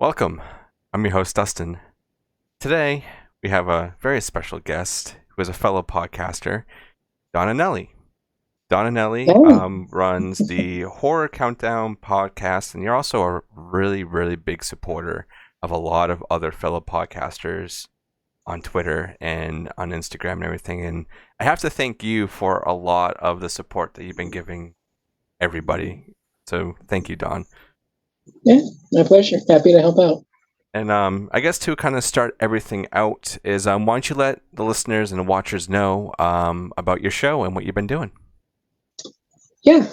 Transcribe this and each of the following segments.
Welcome. I'm your host, Dustin. Today, we have a very special guest who is a fellow podcaster, Don Anelli. Don Anelli Oh, runs the Horror Countdown podcast, and you're also a really, really big supporter of a lot of other fellow podcasters on Twitter and on Instagram and everything. And I have to thank you for a lot of the support that you've been giving everybody. So thank you, Don. yeah, my pleasure. Happy to help out. And I guess to kind of start everything out is why don't you let the listeners and the watchers know about your show and what you've been doing? Yeah,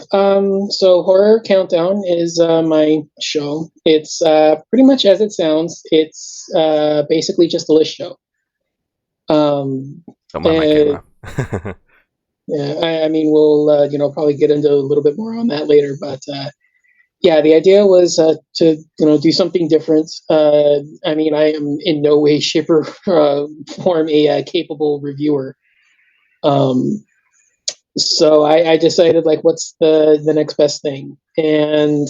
so Horror Countdown is my show. It's pretty much as it sounds. It's basically just a list show. Um, Don't mind my and camera. yeah, I mean, we'll probably get into a little bit more on that later. But yeah, the idea was to do something different. I mean, I am in no way, shape, or form a capable reviewer. Um, so I decided like what's the next best thing, and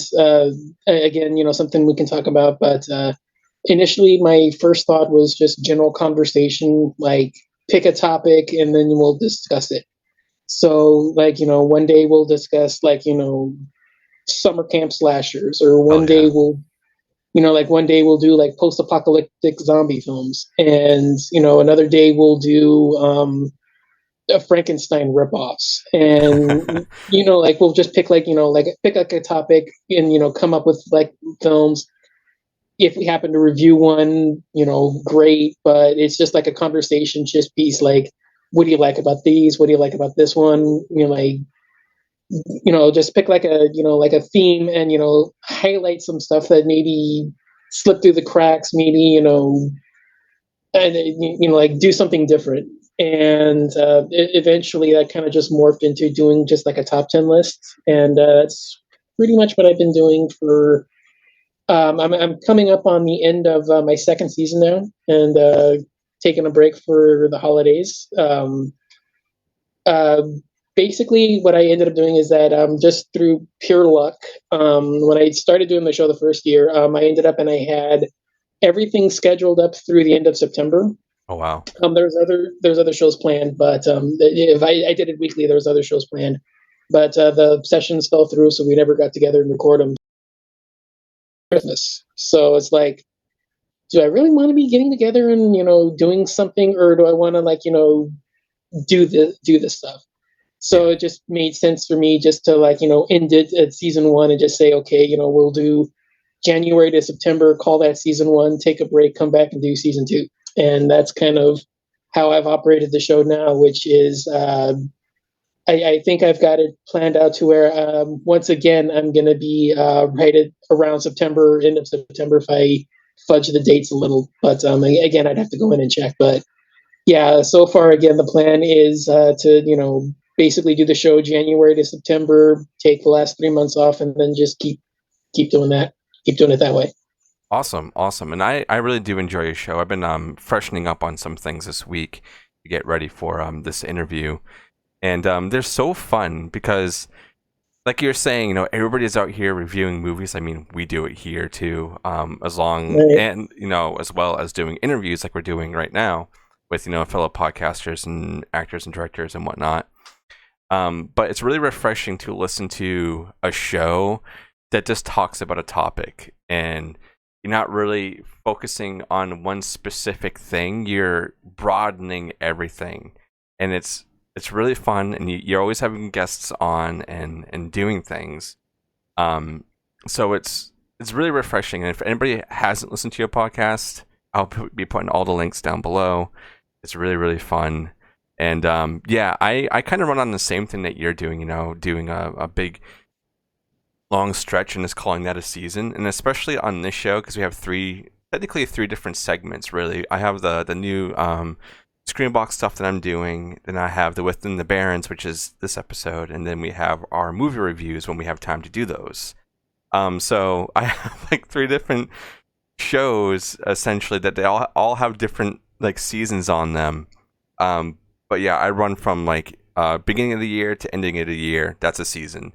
again, something we can talk about. But initially, my first thought was just general conversation, like pick a topic and then we'll discuss it. So like one day we'll discuss like summer camp slashers, or Oh one day yeah. we'll like one day we'll do like post-apocalyptic zombie films, and another day we'll do Frankenstein ripoffs, and like we'll just pick like like pick like a topic and come up with like films. If we happen to review one, great, but it's just like a conversation just piece. Like, what do you like about these? What do you like about this one? Like just pick like a like a theme, and highlight some stuff that maybe slipped through the cracks. Maybe and like do something different. And eventually that kind of just morphed into doing just like a top 10 list, and that's pretty much what I've been doing for I'm coming up on the end of my second season now, and taking a break for the holidays. Uh, Basically what I ended up doing is that just through pure luck, when I started doing the show the first year, I ended up and I had everything scheduled up through the end of September. Oh wow. There's other shows planned, but if I did it weekly, there was other shows planned, but the sessions fell through, so we never got together and record them. Christmas, so it's like, do I really want to be getting together and doing something, or do I want to like do this stuff? So Yeah. it just made sense for me just to like end it at season one and just say, okay, we'll do January to September, call that season one, take a break, come back and do season two. And that's kind of how I've operated the show now, which is I think I've got it planned out to where once again I'm going to be right at around September, end of September, if I fudge the dates a little. But again, I'd have to go in and check. But yeah, so far again the plan is to basically do the show January to September, take the last 3 months off, and then just keep doing that, keep doing it that way. Awesome, awesome. And I really do enjoy your show. I've been freshening up on some things this week to get ready for this interview. And they're so fun because like you're saying, everybody's out here reviewing movies. I mean, we do it here too, as long Right. and as well as doing interviews like we're doing right now with fellow podcasters and actors and directors and whatnot. But it's really refreshing to listen to a show that just talks about a topic, and you're not really focusing on one specific thing. You're broadening everything, and it's really fun, and you're always having guests on and doing things. Um, so it's really refreshing. And if anybody hasn't listened to your podcast, be putting all the links down below. It's really really fun. And yeah, I kind of run on the same thing that you're doing, doing a big long stretch and just calling that a season. And especially on this show, because we have technically three different segments, really. I have the new Screenbox stuff that I'm doing. Then I have the Within the Barrens, which is this episode. And then we have our movie reviews when we have time to do those. So I have like three different shows, essentially, that they all have different like seasons on them. But yeah, I run from like beginning of the year to ending of the year. That's a season.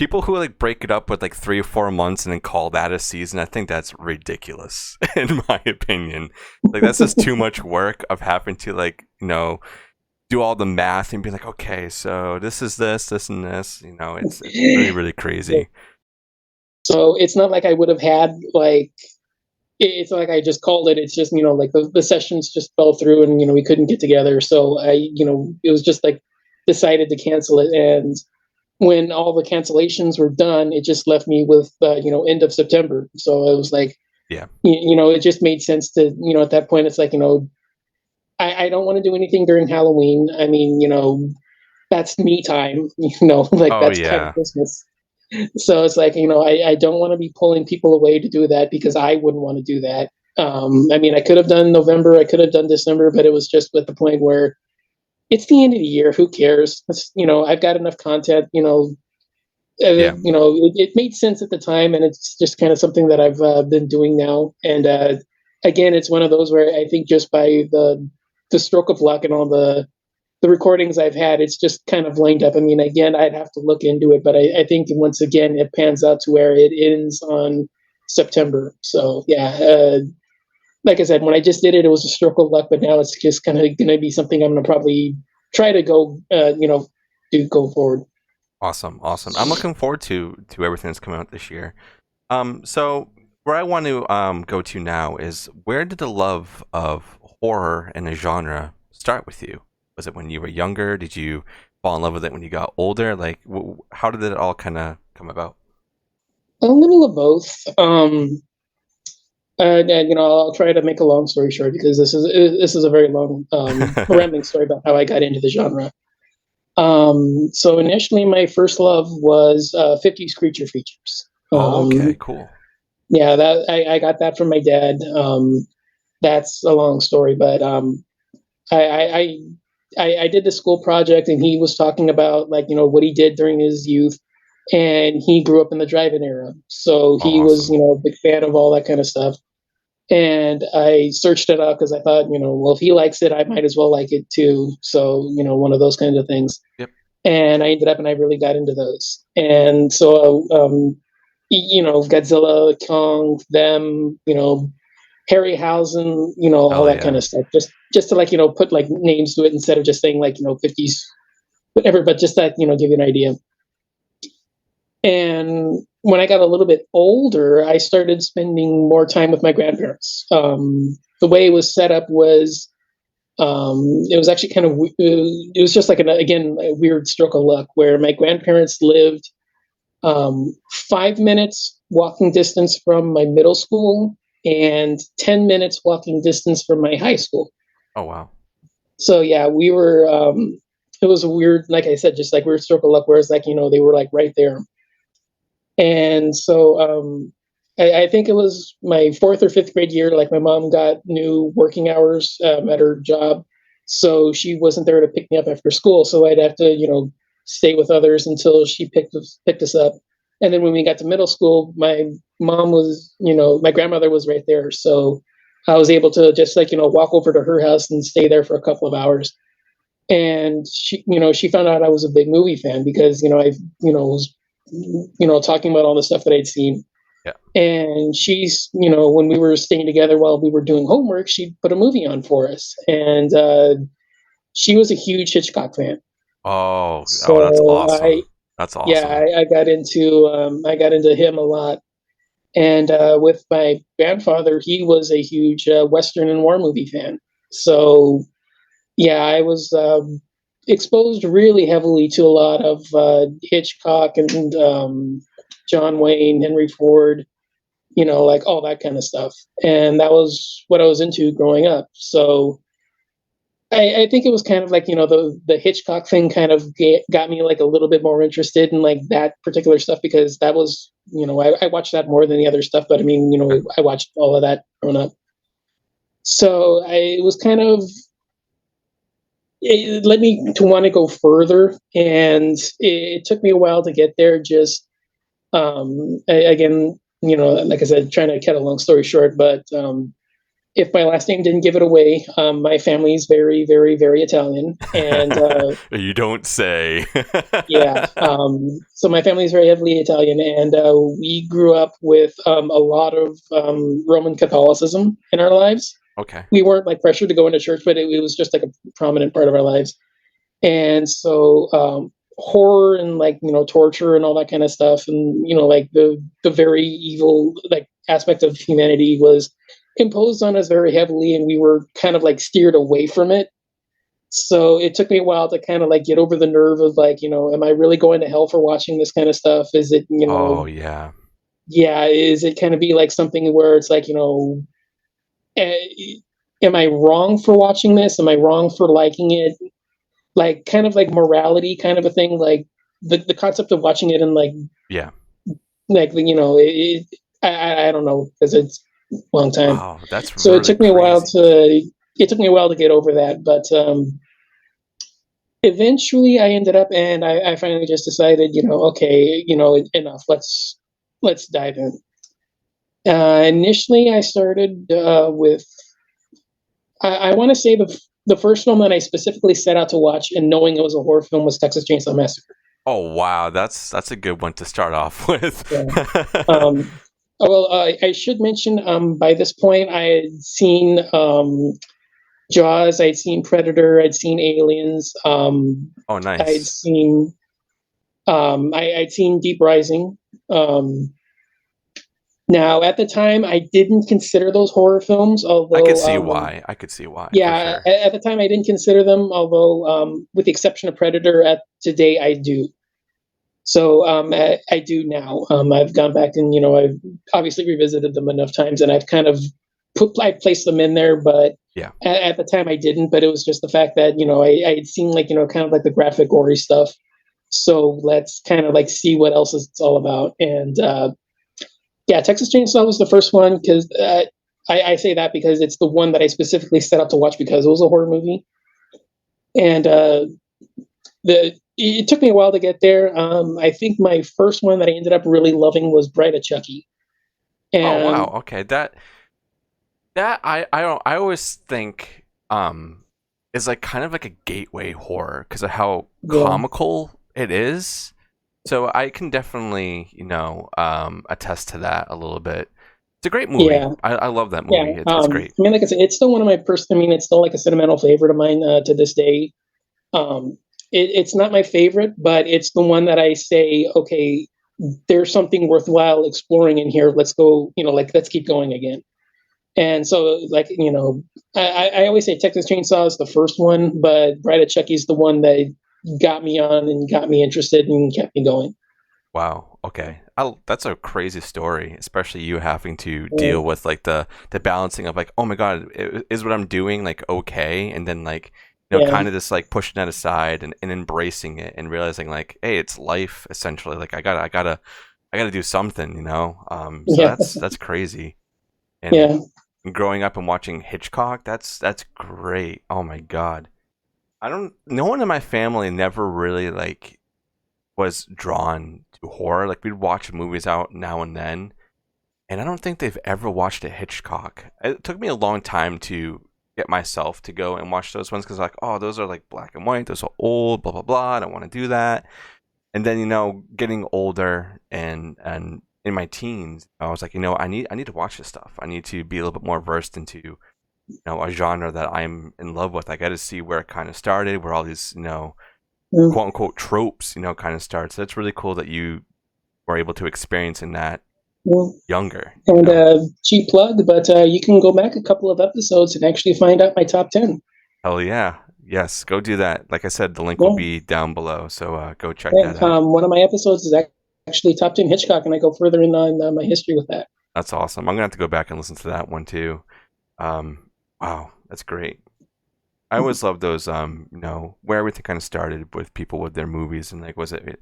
people who like break it up with like 3 or 4 months and then call that a season, I think that's ridiculous in my opinion. Like that's just too much work of having to like, do all the math and be like, okay, so this is this and this, it's really, really crazy. So it's not like I would have had like, it's not like I just called it. It's just, like the sessions just fell through and, we couldn't get together. So it was just like decided to cancel it. And when all the cancellations were done, it just left me with, end of September. So it was like, Yeah. It just made sense to, at that point, it's like, I don't want to do anything during Halloween. I mean, that's me time, like Oh that's kind of yeah. Christmas. So it's like, I don't want to be pulling people away to do that because I wouldn't want to do that. I mean, I could have done November, I could have done December, but it was just at the point where it's the end of the year. Who cares? I've got enough content, Yeah. it made sense at the time, and it's just kind of something that I've been doing now. And again, it's one of those where I think just by the stroke of luck and all the recordings I've had, it's just kind of lined up. I mean, again, I'd have to look into it, but I think once again, it pans out to where it ends on September. So yeah, like I said, when I just did it, it was a stroke of luck, but now it's just kind of going to be something I'm going to probably try to go, do go forward. Awesome. I'm looking forward to everything that's coming out this year. So where I want to go to now is, where did the love of horror and the genre start with you? Was it when you were younger? Did you fall in love with it when you got older? Like, how did it all kind of come about? A little of both. And, I'll try to make a long story short because this is a very long, rambling story about how I got into the genre. So initially, my first love was 50s creature features. Oh, okay, cool. Yeah, that I got that from my dad. That's a long story, but I, I I did the school project, and he was talking about like what he did during his youth, and he grew up in the drive-in era, so Oh, he was awesome. a big fan of all that kind of stuff. And I searched it out because I thought, well, if he likes it, I might as well like it too. So one of those kinds of things. Yep. And I ended up, and I really got into those. And so, Godzilla, Kong, them, Harryhausen, all Hell that kind yeah. of stuff. Just to like, put like names to it instead of just saying like, 50s, whatever, but just that, give you an idea. And when I got a little bit older, I started spending more time with my grandparents. The way it was set up was, it was actually kind of, it was just like, again, a weird stroke of luck where my grandparents lived 5 minutes walking distance from my middle school and 10 minutes walking distance from my high school. Oh, wow. So yeah, we were, it was a weird, like I said, just like weird stroke of luck, whereas like, they were like right there. And so I think it was my fourth or fifth grade year, like my mom got new working hours at her job. So she wasn't there to pick me up after school. So I'd have to, stay with others until she picked us up. And then when we got to middle school, my mom was, my grandmother was right there. So I was able to just like, walk over to her house and stay there for a couple of hours. And she found out I was a big movie fan because, I, was, talking about all the stuff that I'd seen. Yeah. And she's, when we were staying together while we were doing homework, she put a movie on for us. And she was a huge Hitchcock fan. Oh, that's So awesome. That's yeah, awesome. I got into him a lot. And with my grandfather, he was a huge Western and war movie fan. So yeah, I was exposed really heavily to a lot of Hitchcock and John Wayne, Henry Ford, like all that kind of stuff. And that was what I was into growing up. So I think it was kind of like, the Hitchcock thing kind of got me like a little bit more interested in like that particular stuff because that was, I watched that more than the other stuff. But I mean, I watched all of that growing up. So it was kind of, it led me to want to go further, and it took me a while to get there. Just again, like I said, trying to cut a long story short, but if my last name didn't give it away, my family is very, very, very Italian, and You don't say. yeah, so my family is very heavily Italian, and we grew up with a lot of Roman Catholicism in our lives. Okay. We weren't like pressured to go into church, but it was just like a prominent part of our lives. And so horror and like torture and all that kind of stuff, and like the very evil like aspect of humanity was imposed on us very heavily, and we were kind of like steered away from it. So it took me a while to kind of like get over the nerve of like, am I really going to hell for watching this kind of stuff? Is it, Oh yeah. yeah, is it kind of be like something where it's like, eh, am I wrong for watching this? Am I wrong for liking it? Like kind of like morality kind of a thing, like the concept of watching it and Yeah. like I don't know because it's a long time. Wow, that's So really crazy. it took me a while to get over that, but eventually I ended up and I finally just decided, okay, enough. Let's dive in. Initially, I started with I want to say the first film that I specifically set out to watch and knowing it was a horror film was Texas Chainsaw Massacre. Oh wow, that's a good one to start off with. Yeah. Um, well, I should mention by this point I had seen Jaws, I'd seen Predator, I'd seen Aliens, Oh I'd nice. seen I'd seen Deep Rising. Um, Now, at the time, I didn't consider those horror films, I could although see why. I could see why for yeah, sure. at the time I didn't consider them, although with the exception of Predator, at today I do. So I do now. I've gone back and I've obviously revisited them enough times, and I've kind of I placed them in there, but Yeah. at the time I didn't. But it was just the fact that I had seen like kind of like the graphic gory stuff. So let's kind of like see what else it's all about. And yeah, Texas Chainsaw was the first one because I say that because it's the one that I specifically set up to watch because it was a horror movie, and it took me a while to get there. I think my first one that I ended up really loving was Bride of Chucky, Oh wow. and Okay. That I don't I always think is like kind of like a gateway horror because of how yeah, comical it is. So I can definitely, attest to that a little bit. It's a great movie. yeah, I love that yeah. movie. It's great. I mean, like I said, it's still one of my I mean, it's still like a sentimental favorite of mine to this day. Um, it's not my favorite, but it's the one that I say, okay, there's something worthwhile exploring in here. Let's go, like let's keep going again. And so, like, I always say Texas Chainsaw is the first one, but Bride of Chucky's the one that got me on and got me interested and kept me going. Wow. Okay. That's a crazy story, especially you having to Yeah, deal with like the balancing of like, oh my god, is what I'm doing like okay, and then like yeah, kind of just like pushing that aside and embracing it and realizing like, hey, it's life essentially. Like I gotta do something, So yeah, that's crazy. And yeah. growing up and watching Hitchcock, that's great. Oh my god. I don't. No one in my family never really like was drawn to horror. Like we'd watch movies out now and then, and I don't think they've ever watched a Hitchcock. It took me a long time to get myself to go and watch those ones because like, oh, those are like black and white. Those are old. Blah blah blah. I don't want to do that. And then getting older and in my teens, I was like, I need to watch this stuff. I need to be a little bit more versed into a genre that I'm in love with. I got to see where it kind of started, where all these Mm. quote unquote tropes kind of start. So it's really cool that you were able to experience in that Well, younger. and cheap plug, but you can go back a couple of episodes and actually find out my top 10. Hell yeah, yes, go do that. Like I said, the link will Yeah, be down below, so go check yeah. that out. One of my episodes is actually top 10 Hitchcock, and I go further in on my history with that. That's awesome. I'm gonna have to go back and listen to that one too. Wow, that's great. I always love those, where everything kind of started with people with their movies and like, was it your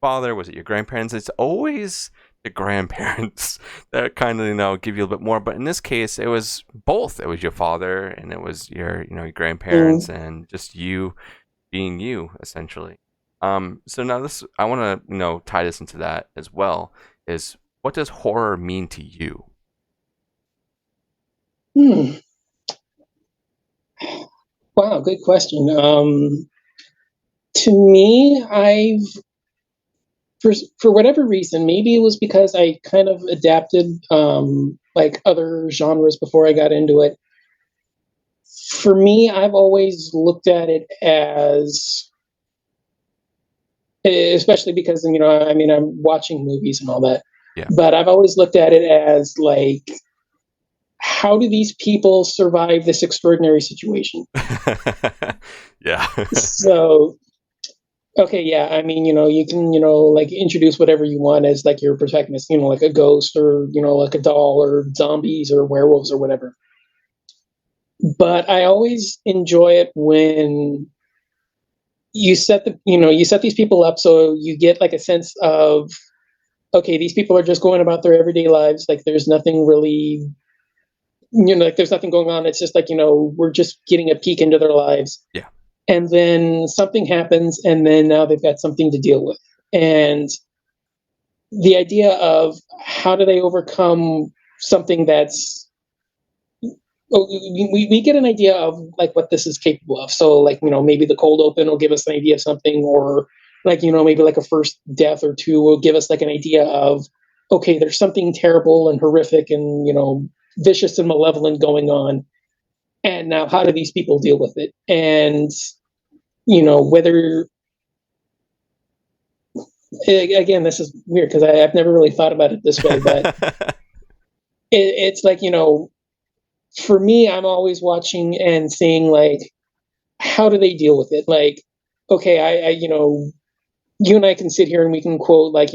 father? Was it your grandparents? It's always the grandparents that kind of, give you a little bit more. But in this case, it was both. It was your father and it was your grandparents Mm. and just you being you, essentially. So now I want to, tie this into that as well. Is what does horror mean to you? Hmm. Wow, good question. To me, for whatever reason, maybe it was because I kind of adapted like other genres before I got into it. For me, I've always looked at it as, especially because I mean, I'm watching movies and all that, Yeah. but I've always looked at it as like, how do these people survive this extraordinary situation? Yeah. So, okay, yeah, I mean, you can, like introduce whatever you want as like your protagonist, like a ghost or, like a doll or zombies or werewolves or whatever. But I always enjoy it when you set these people up so you get like a sense of, okay, these people are just going about their everyday lives. Like there's nothing really, like there's nothing going on. It's just like, we're just getting a peek into their lives. Yeah. And then something happens, and then now they've got something to deal with. And the idea of how do they overcome something that's, we get an idea of like what this is capable of. So like, maybe the cold open will give us an idea of something, or like, maybe like a first death or two will give us like an idea of, okay, there's something terrible and horrific and, vicious and malevolent going on. And now how do these people deal with it? And, whether, again, this is weird because I've never really thought about it this way, but it's like, for me, I'm always watching and seeing like, how do they deal with it? Like, okay, you and I can sit here and we can quote like,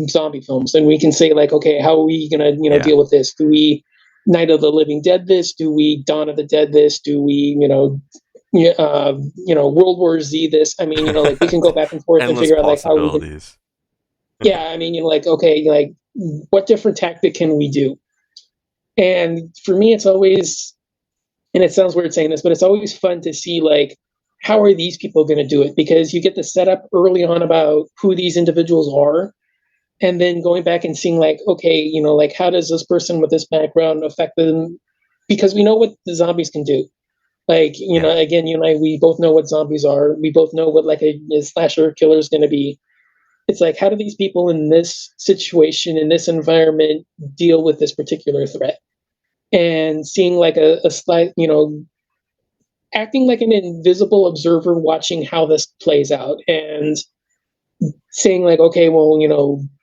zombie films, and we can say like, okay, how are we gonna, Yeah. deal with this? Do we Night of the Living Dead this? Do we Dawn of the Dead this? Do we, World War Z this? I mean, like we can go back and forth and Endless figure out like how we can, possibilities. yeah, I mean, like, okay, like what different tactic can we do? And for me, it's always, and it sounds weird saying this, but it's always fun to see like, how are these people going to do it? Because you get the setup early on about who these individuals are, and then going back and seeing like, okay, like how does this person with this background affect them? Because we know what the zombies can do. Like, Yeah. again, you and I, we both know what zombies are. We both know what like a slasher killer is going to be. It's like, how do these people in this situation, in this environment, deal with this particular threat? And seeing like a slight, acting like an invisible observer watching how this plays out, and saying like, okay, well,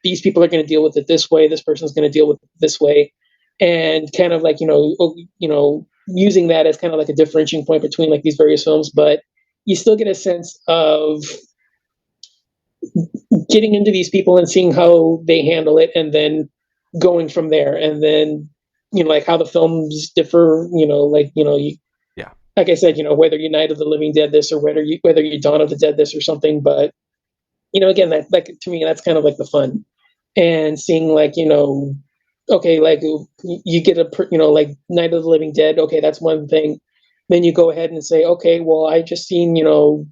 these people are going to deal with it this way, this person's going to deal with it this way, and kind of like, using that as kind of like a differentiating point between like these various films. But you still get a sense of getting into these people and seeing how they handle it, and then going from there. And then, like how the films differ, Yeah. like I said, whether you Night of the Living Dead this, or whether you Dawn of the Dead this or something. But again, that like to me, that's kind of like the fun, and seeing like, okay, like you get like Night of the Living Dead. Okay, that's one thing. Then you go ahead and say, okay, well, I just seen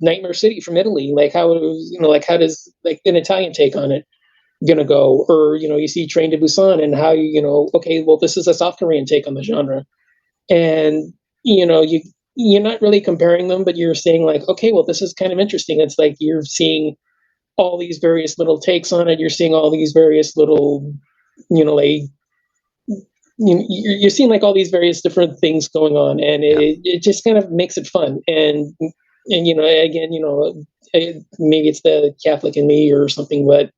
Nightmare City from Italy. Like how it was, like how does like an Italian take on it gonna go? Or you see Train to Busan, and how okay, well, this is a South Korean take on the genre. And you're not really comparing them, but you're saying like, okay, well, this is kind of interesting. It's like you're seeing all these various little takes on it. You're seeing all these various little, like you're seeing like all these various different things going on, and Yeah. it just kind of makes it fun. And again, maybe it's the Catholic in me or something, but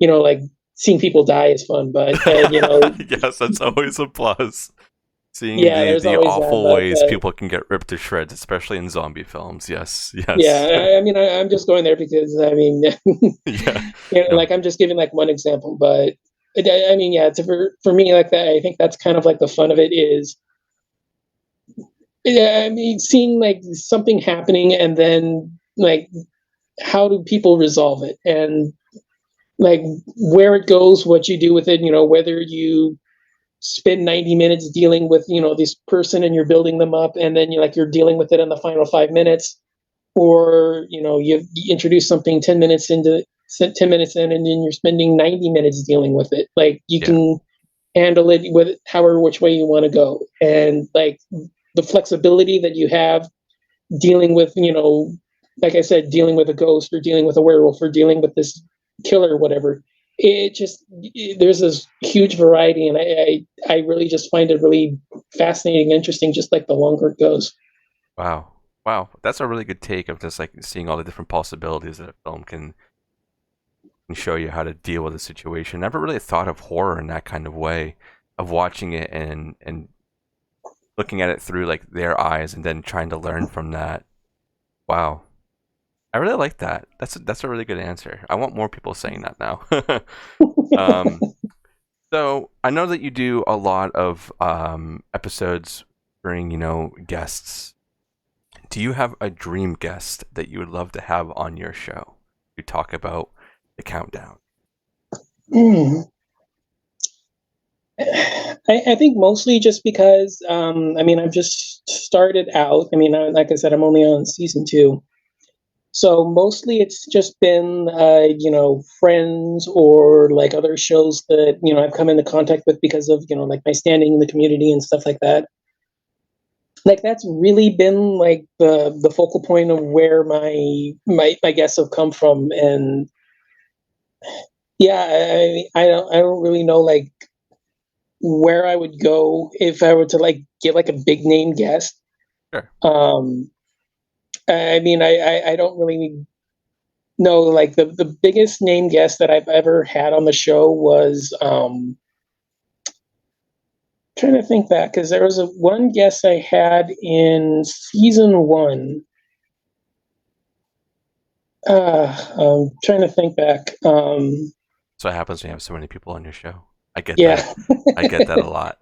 like seeing people die is fun. But Yes, that's always a plus. Seeing yeah, the there's the always that. awful But ways people can get ripped to shreds, especially in zombie films. Yes, yeah, yes. I mean, I'm just going there because I mean, Yeah. No. like I'm just giving like one example, but I mean, yeah, it's for me like that. I think that's kind of like the fun of it is, yeah, I mean, seeing like something happening, and then like how do people resolve it, and like where it goes, what you do with it, whether you spend 90 minutes dealing with this person and you're building them up, and then you're dealing with it in the final 5 minutes, or you introduce something 10 minutes into 10 minutes in, and then you're spending 90 minutes dealing with it. Like you Yeah. can handle it with however which way you want to go, and like the flexibility that you have dealing with, like I said, dealing with a ghost or dealing with a werewolf or dealing with this killer or whatever. There's this huge variety, and I really just find it really fascinating, interesting, just like the longer it goes. Wow. Wow. That's a really good take of just like seeing all the different possibilities that a film can show you how to deal with a situation. Never really thought of horror in that kind of way, of watching it and looking at it through like their eyes and then trying to learn from that. Wow. I really like that. That's a really good answer. I want more people saying that now. So I know that you do a lot of episodes bring, guests. Do you have a dream guest that you would love to have on your show to talk about the countdown? I think mostly just because, I've just started out. Like I said, I'm only on season 2. So mostly it's just been, friends or like other shows that, I've come into contact with because of, like my standing in the community and stuff like that. Like that's really been like the focal point of where my guests have come from. And yeah, I don't really know like where I would go if I were to like get like a big name guest. Sure. I don't really know like the biggest name guest that I've ever had on the show was trying to think back because there was one guest I had in season 1. I'm trying to think back. So what happens when you have so many people on your show? I get Yeah. that. I get that a lot.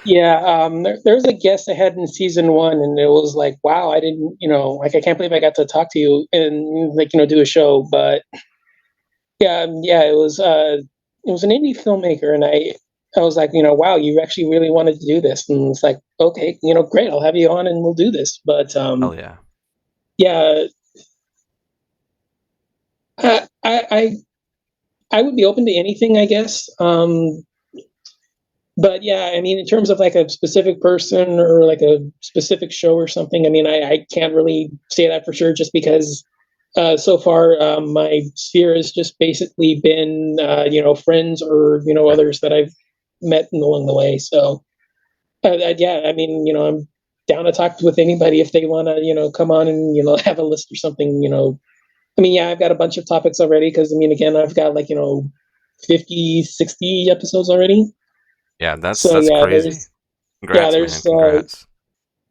Yeah, there was a guest I had in season 1, and it was like, wow, I didn't, like I can't believe I got to talk to you and like do a show. But yeah, it was an indie filmmaker, and I was like, wow, you actually really wanted to do this, and it's like, okay, great, I'll have you on, and we'll do this. But Hell yeah. yeah, I I would be open to anything, I guess. But yeah, in terms of like a specific person or like a specific show or something, I can't really say that for sure just because so far my sphere has just basically been, friends or, others that I've met along the way. So yeah, I'm down to talk with anybody if they want to, come on and, have a list or something, yeah, I've got a bunch of topics already because, again, I've got like, 50, 60 episodes already. Yeah, that's So yeah, crazy. Congrats, man. there's Congrats.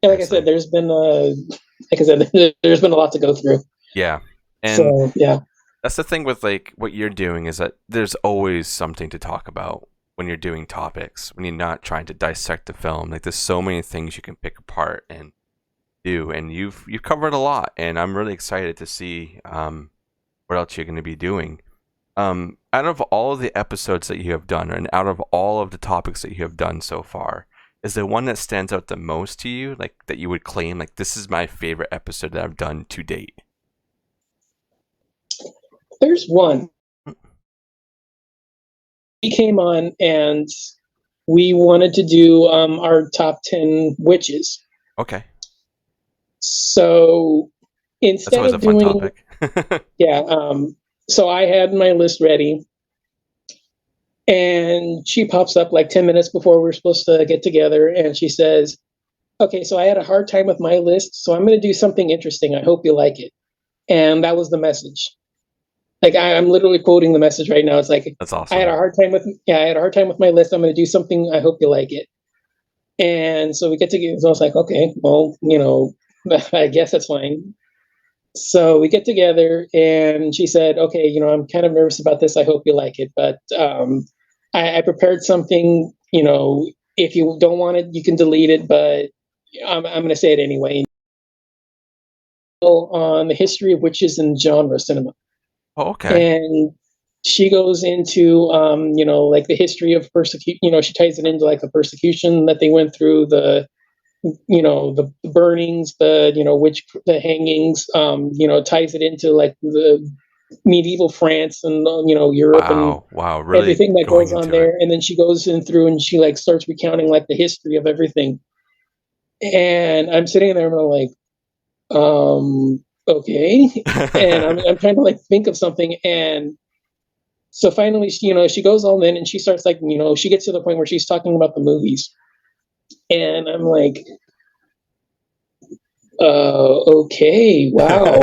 like I said, Seriously. there's been like I said, there's been a lot to go through. Yeah. And So yeah, that's the thing with like what you're doing is that there's always something to talk about when you're doing topics, when you're not trying to dissect the film. Like there's so many things you can pick apart and do, and you've covered a lot, and I'm really excited to see what else you're going to be doing. Out of all of the episodes that you have done, and out of all of the topics that you have done so far, is there one that stands out the most to you, like that you would claim, like this is my favorite episode that I've done to date? there's one. He came on and we wanted to do our top 10 witches. Okay, So that's instead always a of fun doing, topic. yeah, so I had my list ready, and she pops up like 10 minutes before we're supposed to get together, and she says, okay, so I had a hard time with my list, so I'm going to do something interesting. I hope you like it. And that was the message. Like I'm literally quoting the message right now. It's like, That's I had awesome. a hard time with, yeah, I had a hard time with my list. I'm going to do something. I hope you like it. And so we get together. So I was like, okay, well, I guess that's fine. So we get together, and she said, okay, I'm kind of nervous about this. I hope you like it. But I prepared something, if you don't want it, you can delete it, but I'm going to say it anyway. On the history of witches and genre cinema. Oh, okay. And she goes into, like the history of persecution. She ties it into like the persecution that they went through, the burnings, the hangings, ties it into like the medieval France and, Europe and Wow. Wow. Really everything that going goes on into it. there. And then she goes in through and she like starts recounting like the history of everything. And I'm sitting there and I'm like, Okay. And I'm trying to like think of something, and so finally, she goes all in and she starts like, she gets to the point where she's talking about the movies, and I'm like, okay, wow.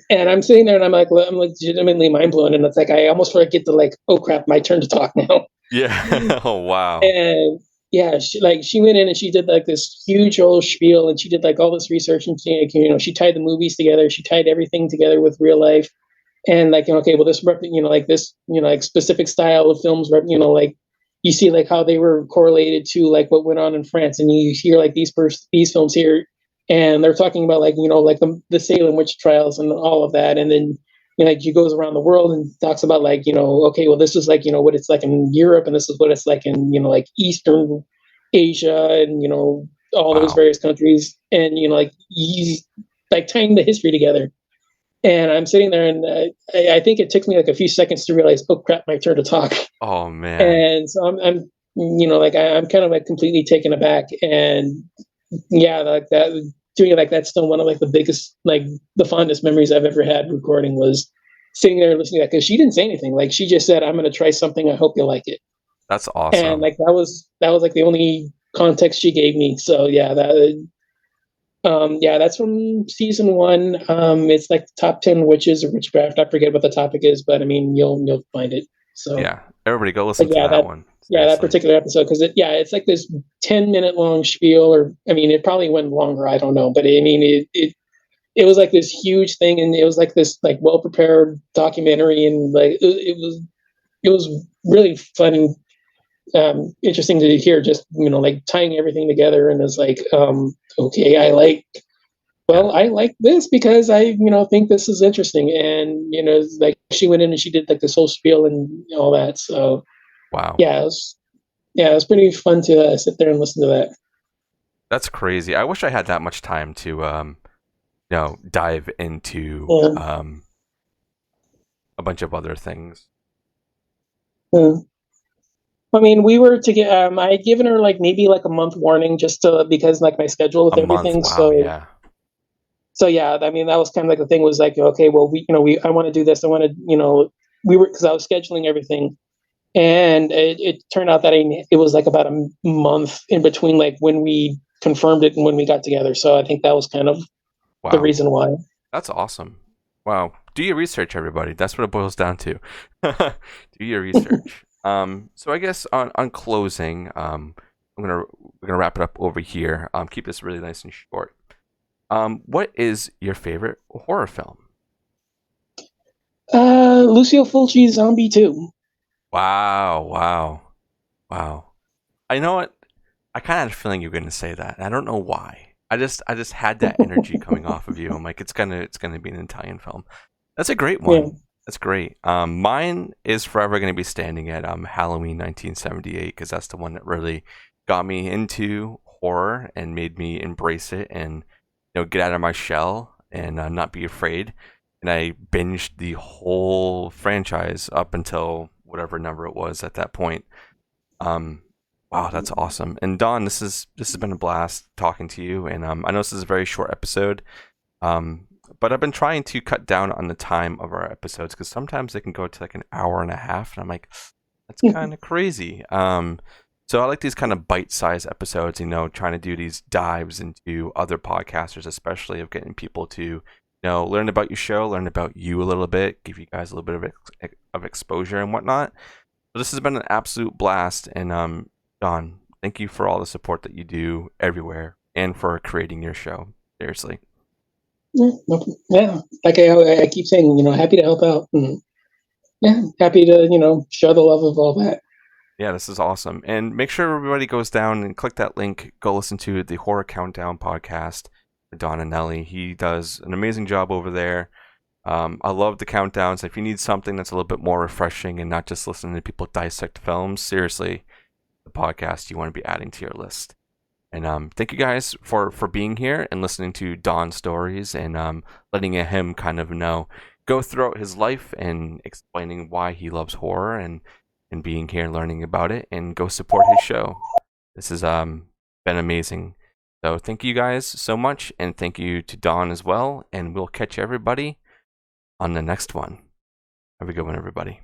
And I'm sitting there and I'm legitimately mind blown, and it's like I almost forget to like, oh crap, my turn to talk now. Yeah. Oh wow. And yeah, she went in and she did like this huge old spiel, and she did like all this research, and she tied the movies together, she tied everything together with real life, and like, okay, well, this like this, like specific style of films, like you see like how they were correlated to like what went on in France, and you hear like these films here, and they're talking about like, like the Salem witch trials and all of that, and then like she goes around the world and talks about like, okay, well, this is like, what it's like in Europe, and this is what it's like in, like Eastern Asia, and all those Wow. various countries, and like he's like tying the history together. And I'm sitting there, and I think it took me like a few seconds to realize, oh crap, my turn to talk. Oh man. And so I'm like I'm kind of like completely taken aback, and yeah, like that, doing it like that's still one of like the biggest, like the fondest memories I've ever had recording, was sitting there listening to that, because she didn't say anything. Like she just said, "I'm going to try something. I hope you like it." That's And awesome. like that was like the only context she gave me. So yeah, yeah, that's from season one. It's like the top 10 witches or witchcraft. I forget what the topic is, but I mean, you'll find it. So, Yeah. Everybody go but listen to that one. that Seriously. particular episode, because it's like this 10-minute long spiel, or I mean, it probably went longer. I don't know, but I mean, it was like this huge thing, and it was like this like well prepared documentary, and like it was really fun and interesting to hear, just like tying everything together, and it's like, okay, Yeah. I like this because I, think this is interesting. And, like she went in and she did like this whole spiel and all that. So Wow. yeah, it was pretty fun to sit there and listen to that. That's crazy. I wish I had that much time to dive into Yeah. a bunch of other things. Yeah. I mean, we were to get, I had given her like maybe like a month warning, just to, because like my schedule A with month. everything. Wow. Yeah. So yeah, I mean, that was kind of like the thing, was like, okay, well, I want to do this. I want to, because I was scheduling everything. And it turned out that it was like about a month in between, like when we confirmed it and when we got together. So I think that was kind of the Wow. reason why. That's awesome. Wow. Do your research, everybody. That's what it boils down to. Do your research. So I guess on closing, we're gonna wrap it up over here. Keep this really nice and short. What is your favorite horror film? Lucio Fulci's Zombie 2. Wow, wow, wow. I know what. I kind of had a feeling you were gonna say that. I don't know why. I just had that energy coming off of you. I'm like, it's gonna be an Italian film. That's a great Yeah. one. That's great. Mine is forever gonna be standing at Halloween 1978, because that's the one that really got me into horror and made me embrace it and get out of my shell and not be afraid. And I binged the whole franchise up until whatever number it was at that point. Um, wow, that's awesome. And Don, this has been a blast talking to you. And I know this is a very short episode, but I've been trying to cut down on the time of our episodes, because sometimes they can go to like an hour and a half, and I'm like, that's kind of crazy. So I like these kind of bite-sized episodes, trying to do these dives into other podcasters, especially of getting people to learn about your show, learn about you a little bit, give you guys a little bit of exposure and whatnot. So this has been an absolute blast, and Don, thank you for all the support that you do everywhere and for creating your show. Seriously. Yeah, yeah. Like I keep saying, happy to help out. And yeah, happy to, share the love of all that. Yeah, this is awesome. And make sure everybody goes down and click that link. Go listen to the Horror Countdown podcast with Don Anelli. He does an amazing job over there. I love the countdowns. If you need something that's a little bit more refreshing and not just listening to people dissect films, seriously, the podcast you want to be adding to your list. And thank you guys for being here and listening to Don's stories, and letting him kind of go throughout his life and explaining why he loves horror, and being here and learning about it, and go support his show. This has been amazing. So thank you guys so much, and thank you to Dawn as well, and we'll catch everybody on the next one. Have a good one, everybody.